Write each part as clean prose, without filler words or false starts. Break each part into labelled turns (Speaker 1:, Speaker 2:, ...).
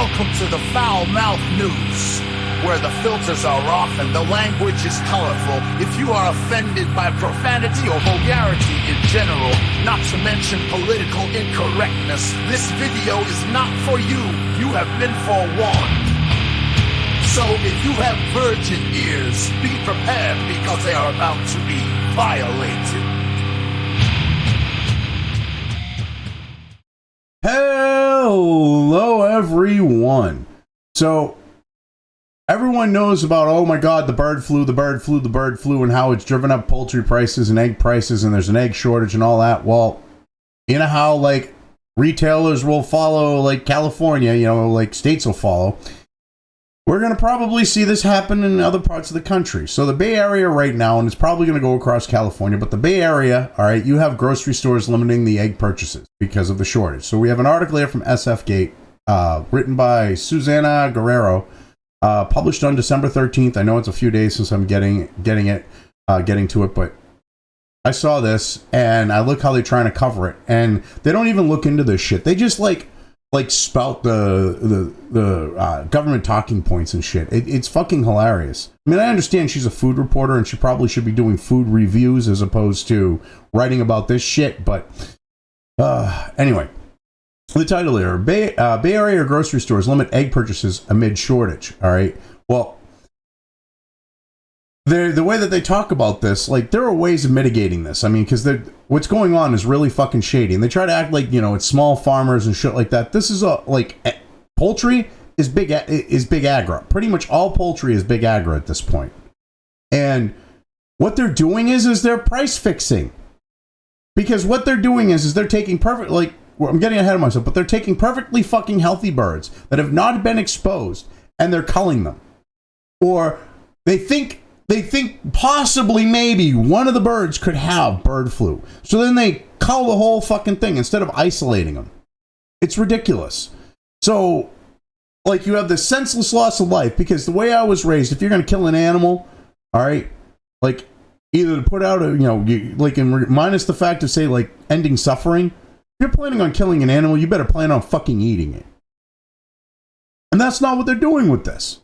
Speaker 1: Welcome to the Foul Mouth News, where the filters are off and the language is colorful. If you are offended by profanity or vulgarity in general, not to mention political incorrectness, this video is not for you. You have been forewarned. So if you have virgin ears, be prepared because they are about to be violated.
Speaker 2: Hello, everyone. So, everyone knows about, oh my god, the bird flu, and how it's driven up poultry prices and egg prices, and there's an egg shortage and all that. Well, you know how, like, retailers will follow, like, California, you know, like, states will follow. We're going to probably see this happen in other parts of the country. So the Bay Area right now, and it's probably going to go across California, but the Bay Area, all right, you have grocery stores limiting the egg purchases because of the shortage. So we have an article here from SF Gate, written by Susana Guerrero, published on December 13th. I know it's a few days since I'm getting to it, but I saw this, and I look how they're trying to cover it, and they don't even look into this shit. They just, like spout the government talking points and shit. It's fucking hilarious. I mean, I understand she's a food reporter and she probably should be doing food reviews as opposed to writing about this shit. But anyway, the title here: Bay Area grocery stores limit egg purchases amid shortage. All right. Well, the way that they talk about this, like, there are ways of mitigating this. I mean, because what's going on is really fucking shady, and they try to act like, you know, it's small farmers and shit like that. This is poultry is big agro. Pretty much all poultry is big agro at this point. And what they're doing is they're price fixing, because what they're doing is they're taking I'm getting ahead of myself, but they're taking perfectly fucking healthy birds that have not been exposed, and they're culling them, or they think possibly maybe one of the birds could have bird flu. So then they cull the whole fucking thing instead of isolating them. It's ridiculous. So, like, you have this senseless loss of life, because the way I was raised, if you're going to kill an animal, all right, like, either to put out a, you know, minus the fact of, say, like, ending suffering, if you're planning on killing an animal, you better plan on fucking eating it. And that's not what they're doing with this.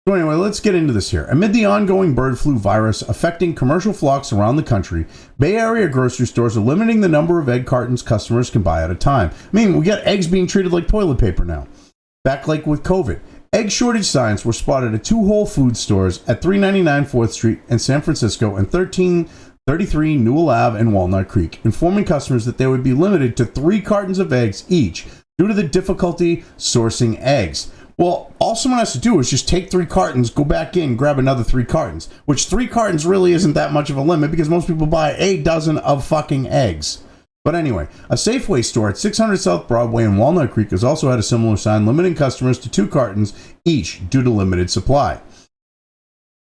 Speaker 2: So anyway, let's get into this here. Amid the ongoing bird flu virus affecting commercial flocks around the country, Bay Area grocery stores are limiting the number of egg cartons customers can buy at a time. I mean, we got eggs being treated like toilet paper now. Back like with COVID. Egg shortage signs were spotted at 2 Whole Foods stores at 399 4th Street in San Francisco and 1333 Newell Ave in Walnut Creek, informing customers that they would be limited to 3 cartons of eggs each due to the difficulty sourcing eggs. Well, all someone has to do is just take 3 cartons, go back in, grab another 3 cartons, which 3 cartons really isn't that much of a limit, because most people buy a dozen of fucking eggs. But anyway, a Safeway store at 600 South Broadway in Walnut Creek has also had a similar sign limiting customers to 2 cartons each due to limited supply.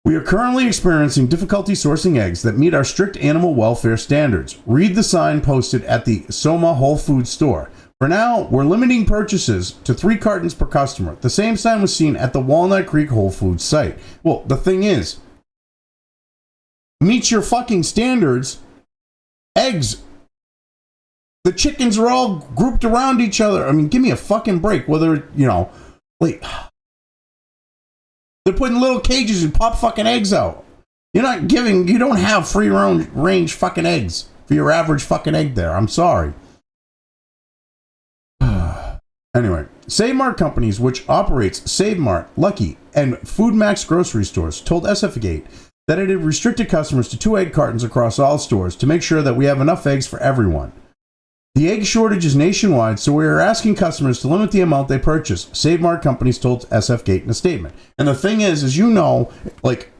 Speaker 2: We are currently experiencing difficulty sourcing eggs that meet our strict animal welfare standards. Read the sign posted at the Soma Whole Foods store. For now, we're limiting purchases to 3 cartons per customer. The same sign was seen at the Walnut Creek Whole Foods site. Well, the thing is, meet your fucking standards. Eggs. The chickens are all grouped around each other. I mean, give me a fucking break. Whether, you know, like, they're putting little cages and pop fucking eggs out. You don't have free range fucking eggs for your average fucking egg there. I'm sorry. Anyway, Save Mart companies, which operates Save Mart, Lucky, and Food Max grocery stores, told SF Gate that it had restricted customers to 2 egg cartons across all stores to make sure that we have enough eggs for everyone. The egg shortage is nationwide, so we are asking customers to limit the amount they purchase, Save Mart companies told SF Gate in a statement. And the thing is you know, like,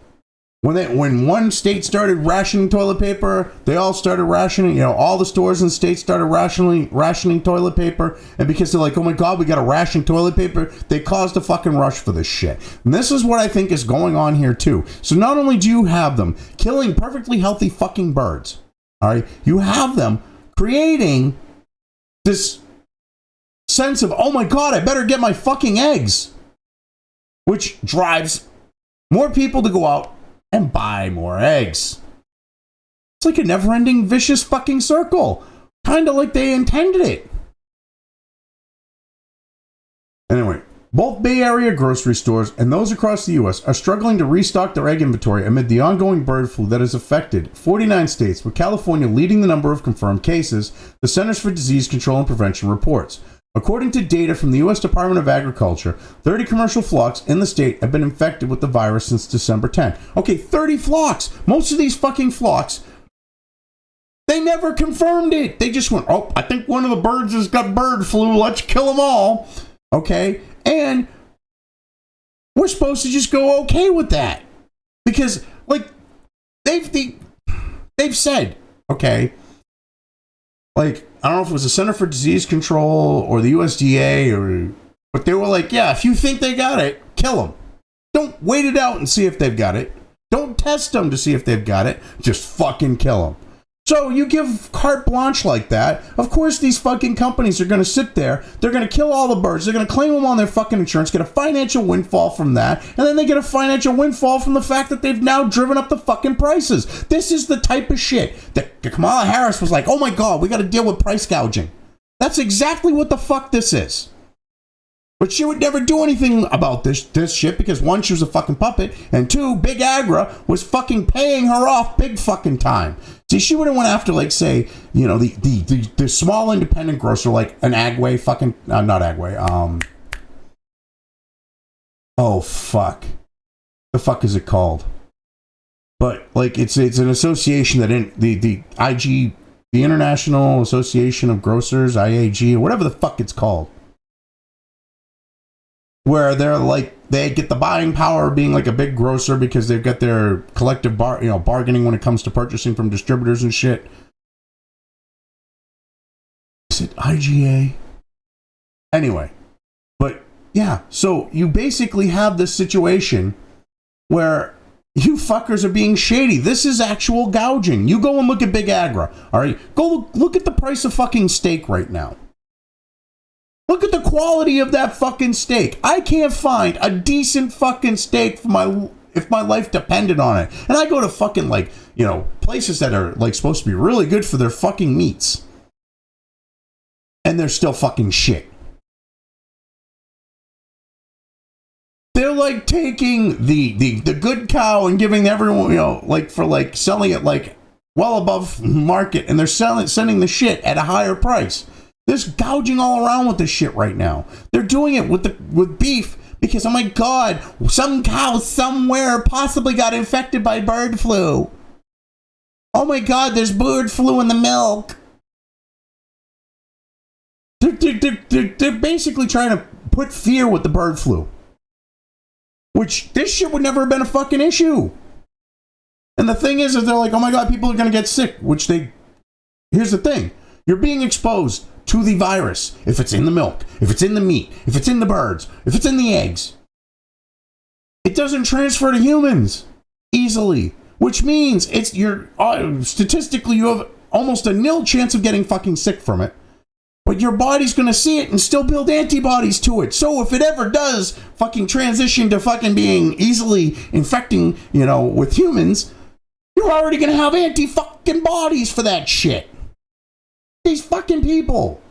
Speaker 2: when one state started rationing toilet paper, they all started rationing, you know, all the stores in the state started rationing toilet paper, and because they're like, oh my god, we gotta ration toilet paper, they caused a fucking rush for this shit. And this is what I think is going on here too. So not only do you have them killing perfectly healthy fucking birds, alright, you have them creating this sense of, oh my god, I better get my fucking eggs, which drives more people to go out and buy more eggs. It's like a never-ending vicious fucking circle. Kind of like they intended it. Anyway, Both Bay Area grocery stores and those across the U.S. are struggling to restock their egg inventory amid the ongoing bird flu that has affected 49 states, with California leading the number of confirmed cases, the Centers for Disease Control and Prevention reports. According to data from the U.S. Department of Agriculture, 30 commercial flocks in the state have been infected with the virus since December 10. Okay, 30 flocks! Most of these fucking flocks, they never confirmed it! They just went, oh, I think one of the birds has got bird flu, let's kill them all! Okay? And we're supposed to just go okay with that. Because, like, they've said, okay, like, I don't know if it was the Center for Disease Control or the USDA, but they were like, yeah, if you think they got it, kill them. Don't wait it out and see if they've got it. Don't test them to see if they've got it. Just fucking kill them. So you give carte blanche like that, of course these fucking companies are going to sit there, they're going to kill all the birds, they're going to claim them on their fucking insurance, get a financial windfall from that, and then they get a financial windfall from the fact that they've now driven up the fucking prices. This is the type of shit that Kamala Harris was like, oh my god, we got to deal with price gouging. That's exactly what the fuck this is. But she would never do anything about this shit because one, she was a fucking puppet, and two, Big Agra was fucking paying her off big fucking time. See, she would have went after, like, say, you know, the small independent grocer, like an Agway fucking, not Agway, oh fuck, the fuck is it called? But like, it's an association that the IG, the International Association of Grocers, IAG, or whatever the fuck it's called. Where they're like, they get the buying power of being like a big grocer because they've got their collective bargaining when it comes to purchasing from distributors and shit. Is it IGA? Anyway, but yeah, so you basically have this situation where you fuckers are being shady. This is actual gouging. You go and look at Big Agra, all right? Go look at the price of fucking steak right now. Look at the quality of that fucking steak. I can't find a decent fucking steak for if my life depended on it. And I go to fucking, like, you know, places that are, like, supposed to be really good for their fucking meats. And they're still fucking shit. They're, like, taking the good cow and giving everyone, you know, like, for, like, selling it, like, well above market. And they're sending the shit at a higher price. There's gouging all around with this shit right now. They're doing it with beef because, oh my god, some cow somewhere possibly got infected by bird flu. Oh my god, there's bird flu in the milk. They're basically trying to put fear with the bird flu. Which, this shit would never have been a fucking issue. And the thing is they're like, oh my god, people are going to get sick. Here's the thing. You're being exposed to the virus, if it's in the milk, if it's in the meat, if it's in the birds, if it's in the eggs. It doesn't transfer to humans easily, which means statistically you have almost a nil chance of getting fucking sick from it, but your body's going to see it and still build antibodies to it. So if it ever does fucking transition to fucking being easily infecting, you know, with humans, you're already going to have anti-fucking bodies for that shit. These fucking people.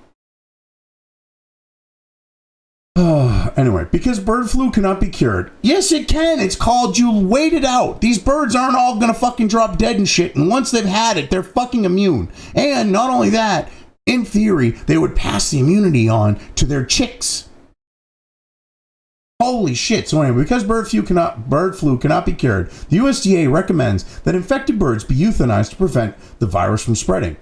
Speaker 2: Anyway, because bird flu cannot be cured. Yes, it can. It's called you wait it out. These birds aren't all gonna fucking drop dead and shit. And once they've had it, they're fucking immune. And not only that, in theory, they would pass the immunity on to their chicks. Holy shit. So anyway, because bird flu cannot be cured, the USDA recommends that infected birds be euthanized to prevent the virus from spreading.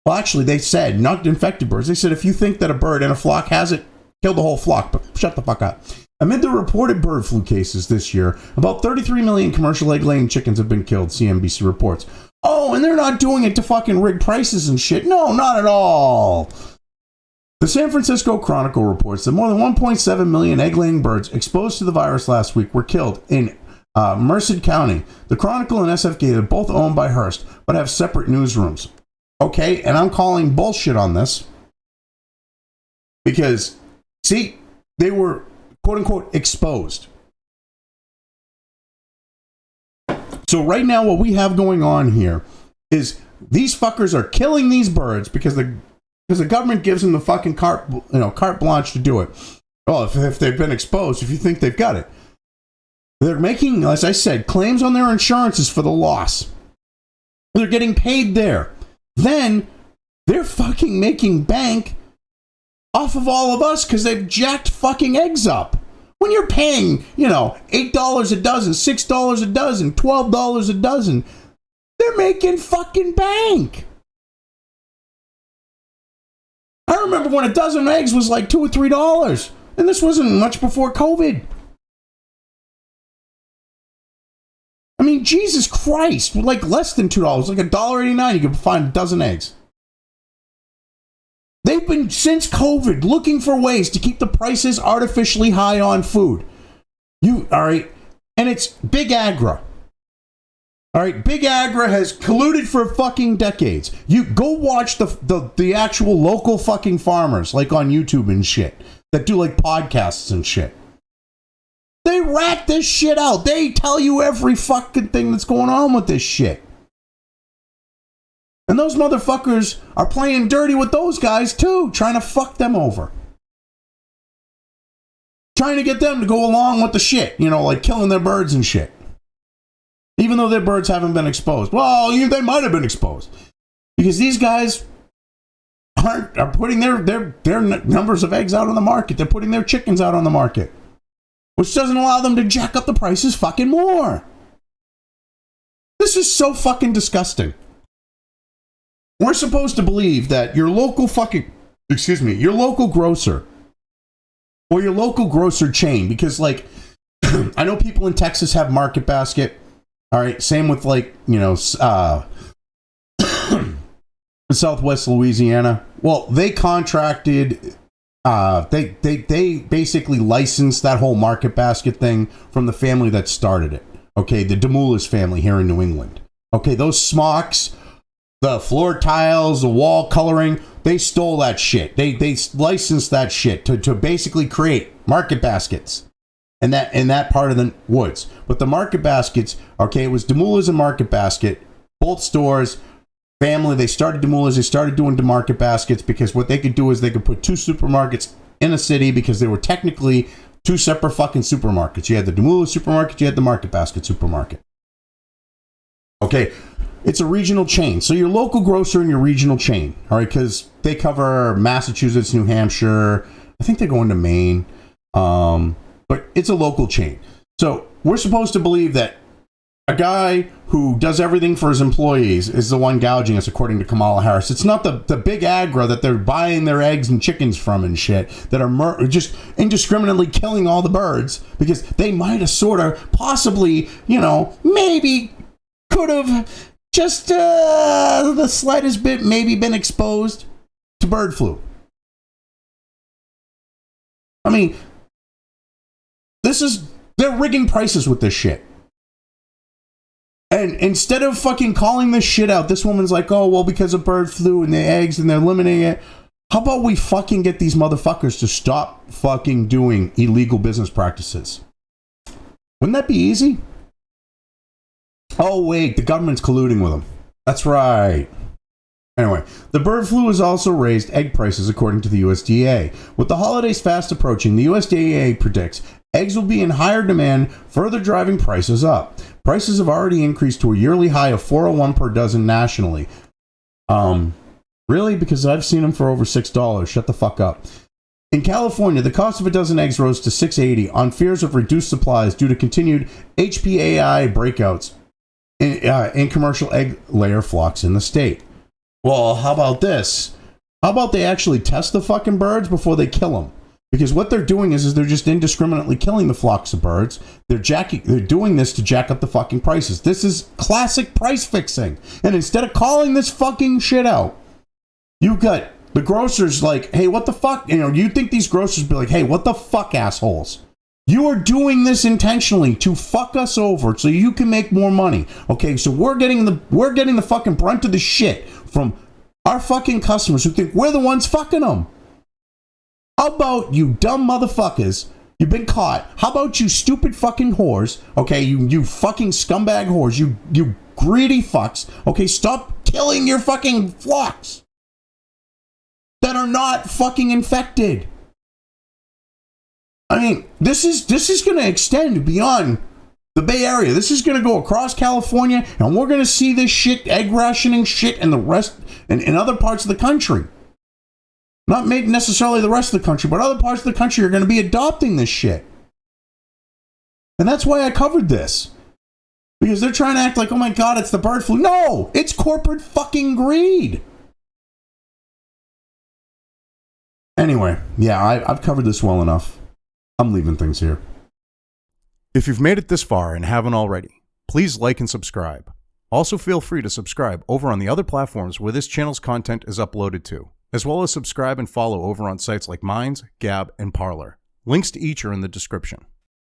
Speaker 2: Well, actually, they said, not infected birds. They said if you think that a bird in a flock has it, kill the whole flock, but shut the fuck up. Amid the reported bird flu cases this year, about 33 million commercial egg-laying chickens have been killed, CNBC reports. Oh, and they're not doing it to fucking rig prices and shit. No, not at all. The San Francisco Chronicle reports that more than 1.7 million egg-laying birds exposed to the virus last week were killed in Merced County. The Chronicle and SF Gate are both owned by Hearst, but have separate newsrooms. Okay, and I'm calling bullshit on this because, see, they were quote-unquote exposed. So right now what we have going on here is these fuckers are killing these birds because the government gives them the fucking carte blanche to do it. Well, if they've been exposed, if you think they've got it. They're making, as I said, claims on their insurances for the loss. They're getting paid there. Then they're fucking making bank off of all of us because they've jacked fucking eggs up. When you're paying, $8 a dozen, $6 a dozen, $12 a dozen, they're making fucking bank. I remember when a dozen eggs was like $2 or $3, and this wasn't much before COVID. I mean, Jesus Christ, like less than $2, like $1.89, you can find a dozen eggs. They've been, since COVID, looking for ways to keep the prices artificially high on food. All right? And it's Big Agra. All right? Big Agra has colluded for fucking decades. You go watch the actual local fucking farmers, like on YouTube and shit, that do like podcasts and shit. They rat this shit out. They tell you every fucking thing that's going on with this shit. And those motherfuckers are playing dirty with those guys too, trying to fuck them over. Trying to get them to go along with the shit, like killing their birds and shit. Even though their birds haven't been exposed. Well, they might have been exposed. Because these guys are putting their numbers of eggs out on the market. They're putting their chickens out on the market. Which doesn't allow them to jack up the prices fucking more. This is so fucking disgusting. We're supposed to believe that your local grocer or your local grocer chain, because like, I know people in Texas have Market Basket. All right. Same with like, Southwest Louisiana. Well, they contracted, they basically licensed that whole Market Basket thing from the family that started it. Okay. The DeMoulas family here in New England. Okay. Those smocks, the floor tiles, the wall coloring, they stole that shit. They licensed that shit to basically create Market Baskets in that part of the woods. But the Market Baskets, okay, it was DeMoulas and Market Basket, both stores, family. They started DeMoulas, they started doing the Market Baskets because what they could do is they could put two supermarkets in a city because they were technically two separate fucking supermarkets. You had the DeMoulas supermarket, you had the Market Basket supermarket. Okay. It's a regional chain. So your local grocer and your regional chain, all right, because they cover Massachusetts, New Hampshire. I think they go into Maine. But it's a local chain. So we're supposed to believe that a guy who does everything for his employees is the one gouging us, according to Kamala Harris. It's not the Big Agra that they're buying their eggs and chickens from and shit that are just indiscriminately killing all the birds because they might have sort of possibly, maybe could have just the slightest bit maybe been exposed to bird flu. I mean, they're rigging prices with this shit. And instead of fucking calling this shit out, this woman's like, oh, well, because of bird flu and the eggs and they're eliminating it. How about we fucking get these motherfuckers to stop fucking doing illegal business practices? Wouldn't that be easy? Oh, wait, the government's colluding with them. That's right. Anyway, the bird flu has also raised egg prices, according to the USDA. With the holidays fast approaching, the USDA predicts eggs will be in higher demand, further driving prices up. Prices have already increased to a yearly high of $4.01 per dozen nationally. Really? Because I've seen them for over $6. Shut the fuck up. In California, the cost of a dozen eggs rose to $6.80 on fears of reduced supplies due to continued HPAI breakouts in commercial egg layer flocks in the state. Well, how about this? How about they actually test the fucking birds before they kill them? Because what they're doing is they're just indiscriminately killing the flocks of birds. They're doing this to jack up the fucking prices. This is classic price fixing. And instead of calling this fucking shit out, you got the grocers like, hey, what the fuck? You think these grocers be like, hey, what the fuck, assholes? You are doing this intentionally to fuck us over so you can make more money. Okay, so we're getting the fucking brunt of the shit from our fucking customers who think we're the ones fucking them. How about you dumb motherfuckers? You've been caught. How about you stupid fucking whores? Okay, you fucking scumbag whores. You greedy fucks. Okay, stop killing your fucking flocks that are not fucking infected. I mean, this is going to extend beyond the Bay Area. This is going to go across California, and we're going to see this shit, egg rationing shit, and the rest, and in other parts of the country. Not maybe necessarily the rest of the country, but other parts of the country are going to be adopting this shit. And that's why I covered this. Because they're trying to act like, oh my God, it's the bird flu. No, it's corporate fucking greed. Anyway, yeah, I've covered this well enough. I'm leaving things here.
Speaker 3: If you've made it this far and haven't already, please like and subscribe. Also feel free to subscribe over on the other platforms where this channel's content is uploaded to, as well as subscribe and follow over on sites like Minds, Gab, and Parler. Links to each are in the description.